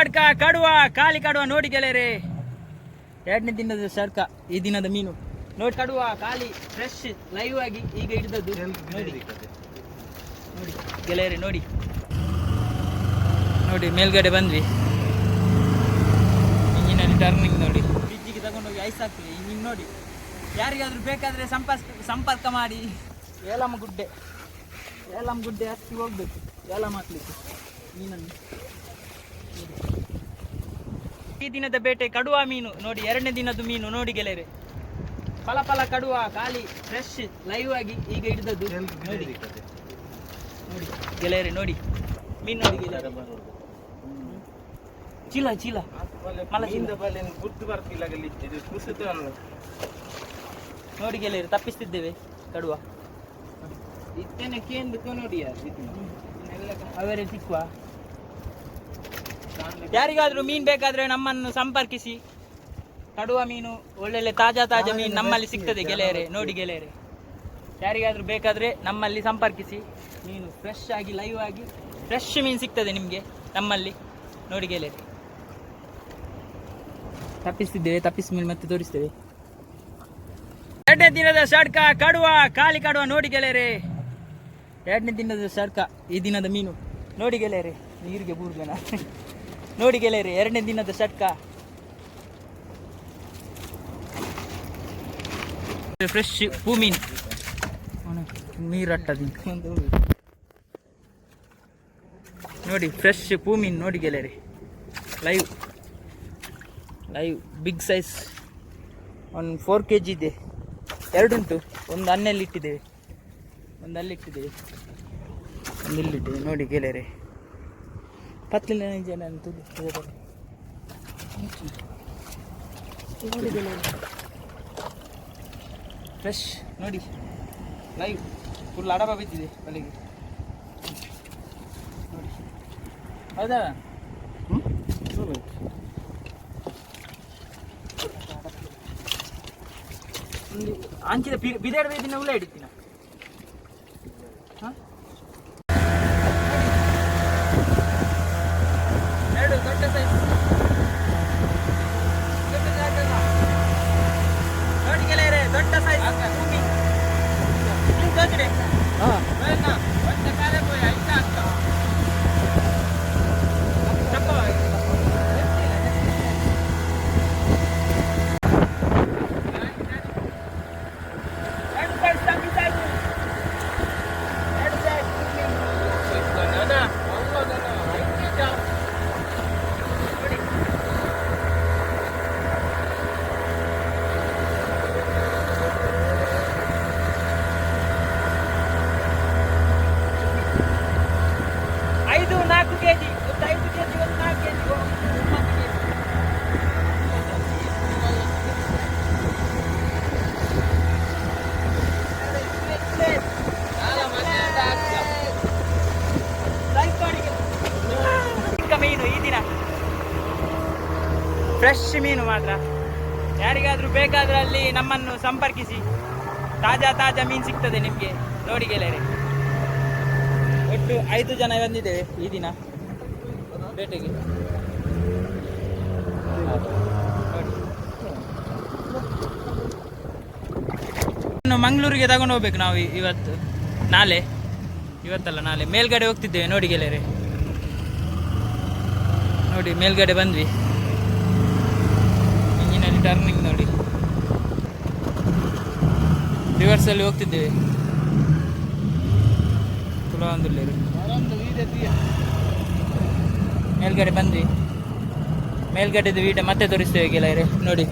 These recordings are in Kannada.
ಸಡ್ಕ ಕಡುವ ಖಾಲಿ ಕಡುವ ನೋಡಿ ಗೆಳೆಯರೆ. ಎರಡನೇ ದಿನದ ಸಡ್ಕ, ಈ ದಿನದ ಮೀನು ನೋಡಿ. ಕಡುವ ಖಾಲಿ ಫ್ರೆಶ್ ಲೈವ್ ಆಗಿ ಈಗ ಹಿಡಿದದ್ದು ನೋಡಿ. ನೋಡಿ ಗೆಳೆಯರೆ, ನೋಡಿ ನೋಡಿ ಮೇಲ್ಗಡೆ ಬಂದ್ವಿ. ಇಂಜಿನಲ್ಲಿ ಟರ್ನಿಂಗ್ ನೋಡಿ. ಫ್ರಿಜ್ಜಿಗೆ ತಗೊಂಡೋಗಿ ಐಸ್ ಹಾಕ್ತೀವಿ. ಇಂಜಿನ್ ನೋಡಿ. ಯಾರಿಗಾದ್ರೂ ಬೇಕಾದರೆ ಸಂಪರ್ಕ ಮಾಡಿ. ಏಲಮ್ಮಗುಡ್ಡೆ ಹತ್ತಿ ಹೋಗ್ಬೇಕು ಏಲಂ ಹಾಕ್ಲಿಕ್ಕೆ ಮೀನನ್ನು. ಈ ದಿನದ ಬೇಟೆ ಕಡುವ ಮೀನು ನೋಡಿ. ಎರಡನೇ ದಿನದ ಮೀನು ನೋಡಿ ಗೆಳೆಯರೆ. ಫಲ ಕಡುವ ಖಾಲಿ ಫ್ರೆಶ್ ಲೈವ್ ಆಗಿ ಈಗ ಹಿಡಿದದ್ದು ನೋಡಿ. ನೋಡಿ ಗೆಳೆಯರೆ, ನೋಡಿ ಮೀನು ನೋಡಿ ಗೆಳೆಯರೆ. ಚೀಲ ನೋಡಿ ಗೆಳೆಯರೆ, ತಪ್ಪಿಸ್ತಿದ್ದೇವೆ ಕಡುವ. ಅವರೇ ಸಿಕ್ಕುವ. ಯಾರಿಗಾದ್ರೂ ಮೀನು ಬೇಕಾದ್ರೆ ನಮ್ಮನ್ನು ಸಂಪರ್ಕಿಸಿ. ಕಡುವ ಮೀನು ಒಳ್ಳೆ ತಾಜಾ ಮೀನು ನಮ್ಮಲ್ಲಿ ಸಿಗ್ತದೆ ಗೆಳೆಯರೆ. ನೋಡಿ ಗೆಳೆಯರೆ, ಯಾರಿಗಾದ್ರೂ ಬೇಕಾದ್ರೆ ನಮ್ಮಲ್ಲಿ ಸಂಪರ್ಕಿಸಿ. ಮೀನು ಫ್ರೆಶ್ ಆಗಿ ಲೈವ್ ಆಗಿ ಫ್ರೆಶ್ ಮೀನು ಸಿಗ್ತದೆ ನಿಮಗೆ ನಮ್ಮಲ್ಲಿ. ನೋಡಿ ಗೆಳೆಯರೆ, ತಪ್ಪಿಸಿ ಮೀನು ಮತ್ತೆ ತೋರಿಸ್ತೇವೆ. ಎರಡನೇ ದಿನದ ಸಡ್ಕ ಕಡುವ ಖಾಲಿ ಕಡುವ ನೋಡಿ ಗೆಳೆಯರೆ. ಎರಡನೇ ದಿನದ ಸಡ್ಕ, ಈ ದಿನದ ಮೀನು ನೋಡಿ ಗೆಳೆಯರೆ. ನೀರಿಗೆ ಬೂರ್ಬೇನ ನೋಡಿ ಗೆಳೆಯರೆ, ಎರಡನೇ ದಿನದ ಸಡ್ಕ ಫ್ರೆಶ್ ಪೂ ಮೀನು. ನೀರಟ್ಟದಿ ನೋಡಿ, ಫ್ರೆಶ್ ಪೂ ಮೀನು ನೋಡಿ ಗೆಳೆಯರೆ. Live big size. ಒಂದು 4 kg ಇದೆ. ಎರಡುಂಟು. ಒಂದು ಅನ್ನೆಲ್ಲಿ ಇಟ್ಟಿದ್ದೇವೆ, ಒಂದು ಅಲ್ಲಿಟ್ಟಿದ್ದೇವೆ, ಒಂದು ಇಲ್ಲಿಟ್ಟಿದ್ದೇವೆ ನೋಡಿ ಗೆಳೆಯರೆ. ಪತ್ತಲಿನ ಜನ ನೋಡಿ ಗೆಳೆಯರೆ. ಫ್ರೆಶ್ ನೋಡಿ, ಲೈವ್ ಫುಲ್ ಅಡಬ ಬಿದ್ದಿದೆ ಬಲಿಗೆ ನೋಡಿ. ಹೌದಾ? ಅಂಚಿದ ಬಿದಾಡ ಬೇದಿನ ಉಳ್ಳ ಹಿಡಿತೀನ. ಎರಡು ದೊಡ್ಡ ಸೈಜ್ ನೋಡಿ ಗೆಳೆಯರೆ, ದೊಡ್ಡ ಸೈಜ್ ತೋಚಿಡೆ. ಒಂದು ಕಾಲೇ ಹೋಯ್ ಐತಾ ಆಗ್ತ ಮೀನು. ಈ ದಿನ ಫ್ರೆಶ್ ಮೀನು ಮಾತ್ರ. ಯಾರಿಗಾದ್ರೂ ಬೇಕಾದ್ರೆ ಅಲ್ಲಿ ನಮ್ಮನ್ನು ಸಂಪರ್ಕಿಸಿ. ತಾಜಾ ಮೀನು ಸಿಗ್ತದೆ ನಿಮಗೆ ನೋಡಿ ಗೆಳೆಯರೆ. ಒಟ್ಟು 5 ಜನ ಬಂದಿದ್ದೇವೆ ಈ ದಿನ ಬೇಟೆಗೆ ನೋಡಿ. ಮಂಗಳೂರಿಗೆ ತಗೊಂಡು ಹೋಗ್ಬೇಕು ನಾವು ಇವತ್ತಲ್ಲ ನಾಳೆ ಮೇಲ್ಗಡೆ ಹೋಗ್ತಿದ್ದೇವೆ ನೋಡಿ ಗೆಳೆಯರೆ. ನೋಡಿ ಮೇಲ್ಗಡೆ ಬಂದ್ವಿ. ಇಂಜಿನಲ್ಲಿ ಟರ್ನಿಂಗ್ ನೋಡಿ. ರಿವರ್ಸಲ್ಲಿ ಹೋಗ್ತಿದ್ದೇವೆ. ಮೇಲ್ಗಡೆ ಬಂದ್ವಿ. ಮೇಲ್ಗಡೆದು ವೀಡಿಯೋ ಮತ್ತೆ ತೋರಿಸ್ತೇವೆ ಗೆಳೆಯರೆ. ನೋಡಿ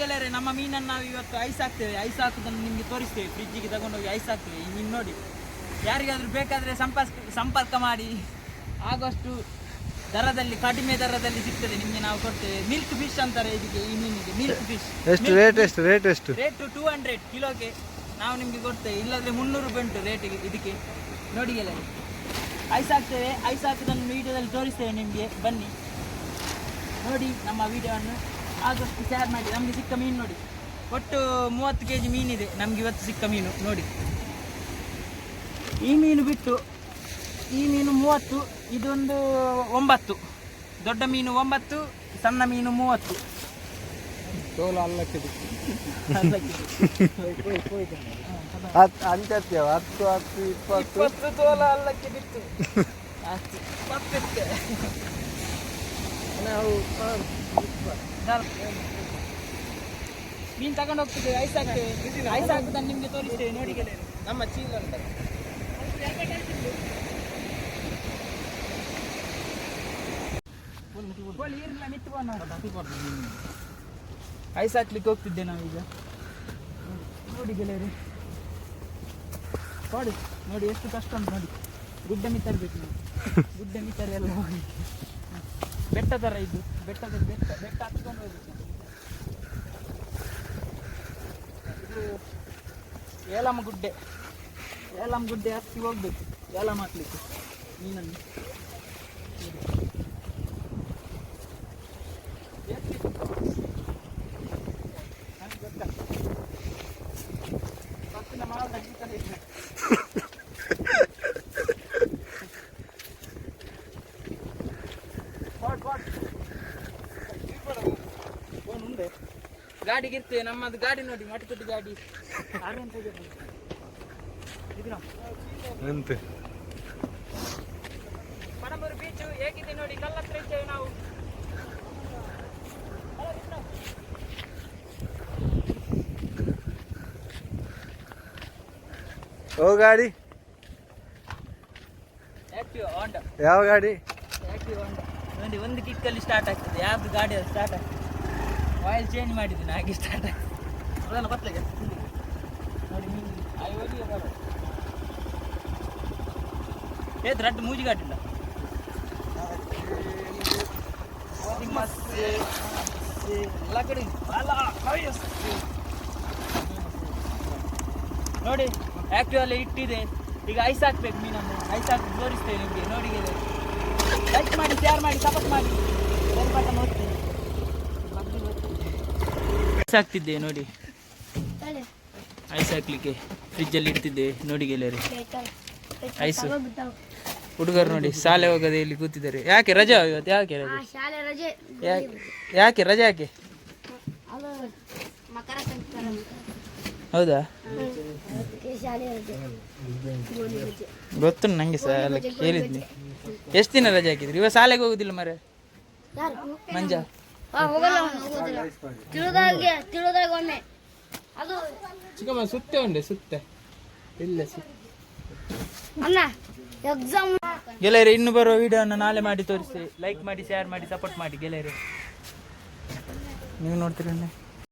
ಗೆಳೆಯರೆ, ನಮ್ಮ ಮೀನನ್ನು ನಾವು ಇವತ್ತು ಐಸ್ ಹಾಕ್ತೇವೆ. ಐಸ್ ಹಾಕುದನ್ನು ನಿಮಗೆ ತೋರಿಸ್ತೇವೆ. ಫ್ರಿಜ್ಜಿಗೆ ತಗೊಂಡೋಗಿ ಐಸ್ ಹಾಕ್ತೇವೆ ಈ ಮೀನು ನೋಡಿ. ಯಾರಿಗಾದ್ರೂ ಬೇಕಾದರೆ ಸಂಪರ್ಕ ಮಾಡಿ. ಆಗುವಷ್ಟು ದರದಲ್ಲಿ, ಕಡಿಮೆ ದರದಲ್ಲಿ ಸಿಗ್ತದೆ ನಿಮಗೆ. ನಾವು ಕೊಡ್ತೇವೆ. ಮಿಲ್ಕ್ ಫಿಶ್ ಅಂತಾರೆ ಇದಕ್ಕೆ, ಈ ಮೀನಿಗೆ ಮಿಲ್ಕ್ ಫಿಶ್. ರೇಟ್ 200 ಕಿಲೋಗೆ ನಾವು ನಿಮಗೆ ಕೊಡ್ತೇವೆ. ಇಲ್ಲಾಂದರೆ 300 ರೂಪಾಯಿ ಉಂಟು ರೇಟಿಗೆ ಇದಕ್ಕೆ ನೋಡಿ ಗೆಳೆಯರೆ. ಐಸ್ ಹಾಕ್ತೇವೆ. ಐಸ್ ಹಾಕಿದನ್ನು ವೀಡಿಯೋದಲ್ಲಿ ತೋರಿಸ್ತೇವೆ ನಿಮಗೆ. ಬನ್ನಿ ನೋಡಿ ನಮ್ಮ ವೀಡಿಯೋವನ್ನು. ಆದಷ್ಟು ಶೇರ್ ಮಾಡಿ. ನಮಗೆ ಸಿಕ್ಕ ಮೀನು ನೋಡಿ. ಒಟ್ಟು 30 kg ಮೀನಿದೆ ನಮ್ಗೆ ಇವತ್ತು ಸಿಕ್ಕ ಮೀನು ನೋಡಿ. ಈ ಮೀನು ಬಿಟ್ಟು ಈ ಮೀನು 30, ಇದೊಂದು 9 ದೊಡ್ಡ ಮೀನು 9, ಸಣ್ಣ ಮೀನು 30. ತೋಲ ಅಲ್ಲಕ್ಕೆ ಬಿಟ್ಟು ಅಂತ್ಯತ್ಯವ 10, 10, 20 ತೋಲ ಅಲ್ಲಕ್ಕೆ ಬಿತ್ತು. ಮೀನು ತಗೊಂಡು ಹೋಗ್ತಿದ್ದೇವೆ, ಐಸ್ ಹಾಕ್ತೇವೆ. ಐಸ್ ಹಾಕುದನ್ನು ನಿಮ್ಗೆ ತೋರಿಸ್ತೇವೆ ನೋಡಿ ಗೆಳೆಯರೆ. ನಮ್ಮ ಚೀಲ ಉಂಟು. ಐಸ್ ಹಾಕ್ಲಿಕ್ಕೆ ಹೋಗ್ತಿದ್ದೆ ನಾವೀಗ. ನೋಡಿ ಗೆಳೆಯರೆ, ನೋಡಿ ಎಷ್ಟು ಕಷ್ಟ ಉಂಟು ನೋಡಿ. ಗುಡ್ಡ ಮಿತ್ತರ್ಬೇಕು ನಾವು, ಗುಡ್ಡ ಮಿತ್ತರ್ ಎಲ್ಲ ಹೋಗ್ಲಿಕ್ಕೆ. ಬೆಟ್ಟ ಥರ ಇದು, ಬೆಟ್ಟ ಹತ್ಕೊಂಡು ಹೋಗ್ಬೇಕು. ಇದು ಏಲಂ ಗುಡ್ಡೆ ಹತ್ತಿ ಹೋಗ್ಬೇಕು ಏಲಂ ಹಾಕ್ಲಿಕ್ಕೆ ಮೀನನ್ನು. ಗಾಡಿಗೆ ಇರ್ತೇವೆ, ನಮ್ಮದು ಗಾಡಿ ನೋಡಿ, ಮಟುತುಟ್ಟು ಗಾಡಿ. ಪಣಂಬೂರು ಬೀಚು ಹೇಗಿದೆ ನೋಡಿ, ಕಲ್ಲತ್ರ ಇದ್ದೇವೆ ನಾವು. ಓ ಗಾಡಿ ಆಕ್ಟಿವ್ ಹೋಂಡಾ. ಯಾವ ಗಾಡಿ? ಆಕ್ಟಿವ್ ಹೋಂಡಾ ನೋಡಿ, ಒಂದು ಕಿಕ್ಕಲ್ಲಿ ಸ್ಟಾರ್ಟ್ ಆಗ್ತದೆ. ಯಾವ್ದು ಗಾಡಿ ಅದು ಸ್ಟಾರ್ಟ್ ಆಗ್ತದೆ. ಆಯಿಲ್ ಚೇಂಜ್ ಮಾಡಿದ್ದೀನಿ ಹಾಗೆ ಸ್ಟಾರ್ಟ್ ಆಗ್ತದೆ. ಅದನ್ನು ಬತ್ತಲೆಗೆ ನೋಡಿ ಮೀನು ಏತ್ ರಡ್ಡು ಮೂಜಿ ಗಾಡಿಲ್ಲ. ನೋಡಿ ಆಕ್ಟಿವ್ ಅಲ್ಲಿ ಇಟ್ಟಿದೆ. ಈಗ ಐಸ್ ಹಾಕ್ಬೇಕು ಮೀನನ್ನು. ಐಸ್ ಹಾಕಿ ತೋರಿಸ್ತೇವೆ ನಿಮಗೆ. ನೋಡಿ ಲೈಕ್ ಮಾಡಿ, ಶೇರ್ ಮಾಡಿ, ಸಪೋರ್ಟ್ ಮಾಡಿ. ಐಸ್ ಹಾಕ್ತಿದ್ದೆ ನೋಡಿ, ಐಸ್ ಹಾಕ್ಲಿಕ್ಕೆ ಫ್ರಿಜ್ಜಲ್ಲಿ ಇಡ್ತಿದ್ದೆ ನೋಡಿ ಗೆಳೆಯರೆ. ಐಸು ಹುಡುಗರು ನೋಡಿ ಶಾಲೆ ಹೋಗದೆ ಇಲ್ಲಿ ಕೂತಿದ್ದಾರೆ. ಯಾಕೆ ರಜೆ ಇವತ್ತು? ಯಾಕೆ ರಜೆ? ಯಾಕೆ ರಜೆ ಯಾಕೆ? ಹೌದಾ, ಗೊತ್ತು ನಂಗೆ ಎಲ್ಲ ಕೇಳಿದ್ನಿ. ಎಷ್ಟು ದಿನ ರಜೆ ಹಾಕಿದ್ರಿ? ಇವಾಗ ಶಾಲೆಗೆ ಹೋಗುದಿಲ್ಲ ಮರೆ ಮಂಜ? ಚಿಕ್ಕಮ್ಮ ಸುತ್ತೆ ಉಂಡೆ ಸುತ್ತೆ ಇಲ್ಲ ಗೆಳೆಯರೆ. ಇನ್ನು ಬರುವ ವಿಡಿಯೋನ ನಾಳೆ ಮಾಡಿ ತೋರಿಸಿ. ಲೈಕ್ ಮಾಡಿ, ಶೇರ್ ಮಾಡಿ, ಸಪೋರ್ಟ್ ಮಾಡಿ ಗೆಳೆಯರೆ. ನೀವು ನೋಡ್ತೀರ